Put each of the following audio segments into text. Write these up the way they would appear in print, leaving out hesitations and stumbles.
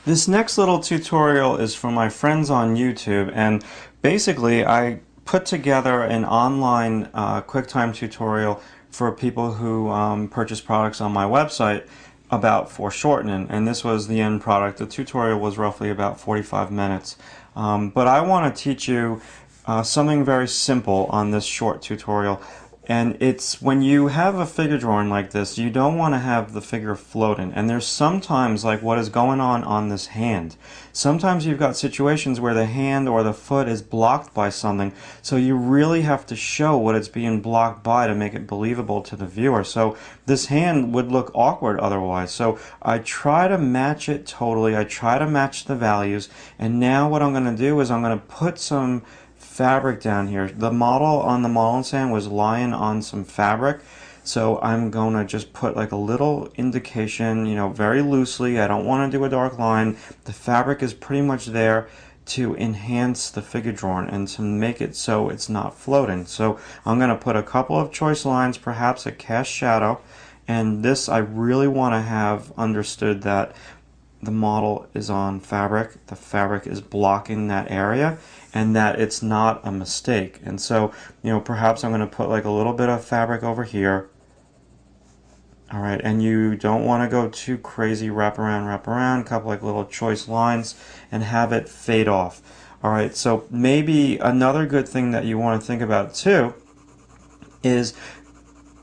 This next little tutorial is from my friends on YouTube, and basically I put together an online QuickTime tutorial for people who purchase products on my website about foreshortening, and this was the end product. The tutorial was roughly about 45 minutes. But I want to teach you something very simple on this short tutorial. And it's when you have a figure drawing like this, you don't want to have the figure floating. And there's sometimes, like what is going on this hand. Sometimes you've got situations where the hand or the foot is blocked by something. So you really have to show what it's being blocked by to make it believable to the viewer. So this hand would look awkward otherwise. So I try to match it totally. I try to match the values. And now what I'm going to do is I'm going to put some fabric down here. The model on the model stand was lying on some fabric, so I'm going to just put like a little indication, you know, very loosely. I don't want to do a dark line. The fabric is pretty much there to enhance the figure drawing and to make it so it's not floating. So I'm going to put a couple of choice lines, perhaps a cast shadow, and this I really want to have understood that the model is on fabric, the fabric is blocking that area, and that it's not a mistake. And so, you know, perhaps I'm going to put like a little bit of fabric over here. All right, and you don't want to go too crazy, wrap around, a couple like little choice lines, and have it fade off. All right, so maybe another good thing that you want to think about too is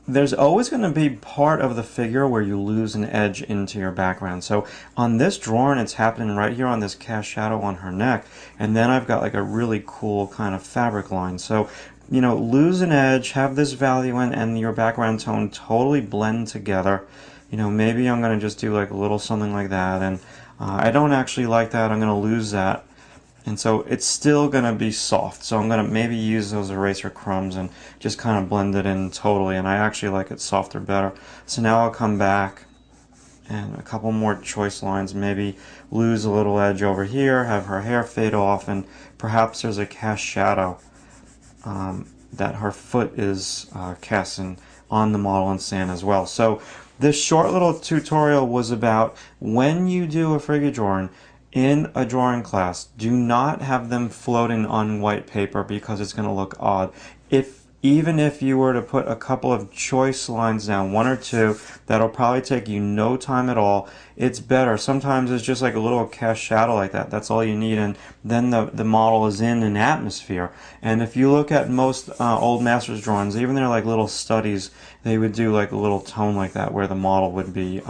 there's always going to be part of the figure where you lose an edge into your background. So on this drawing, it's happening right here on this cast shadow on her neck, and then I've got like a really cool kind of fabric line. So, you know, lose an edge, have this value in, and your background tone totally blend together. You know, maybe I'm going to just do like a little something like that, and I don't actually like that. I'm going to lose that. And so it's still going to be soft. So I'm going to maybe use those eraser crumbs and just kind of blend it in totally. And I actually like it softer better. So now I'll come back and a couple more choice lines. Maybe lose a little edge over here, have her hair fade off, and perhaps there's a cast shadow that her foot is casting on the model and stand as well. So this short little tutorial was about when you do a figure drawing, in a drawing class, do not have them floating on white paper because it's going to look odd. Even if you were to put a couple of choice lines down, one or two, that'll probably take you no time at all. It's better. Sometimes it's just like a little cast shadow like that. That's all you need, and then the model is in an atmosphere. And if you look at most old masters drawings, even their like little studies, they would do like a little tone like that where the model would be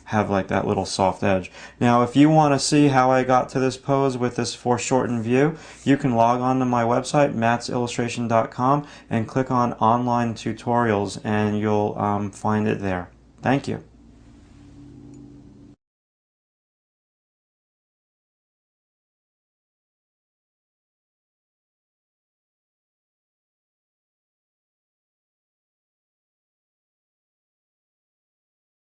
have like that little soft edge. Now if you want to see how I got to this pose with this foreshortened view, you can log on to my website mattsillustration.com and click on online tutorials, and you'll find it there. Thank you.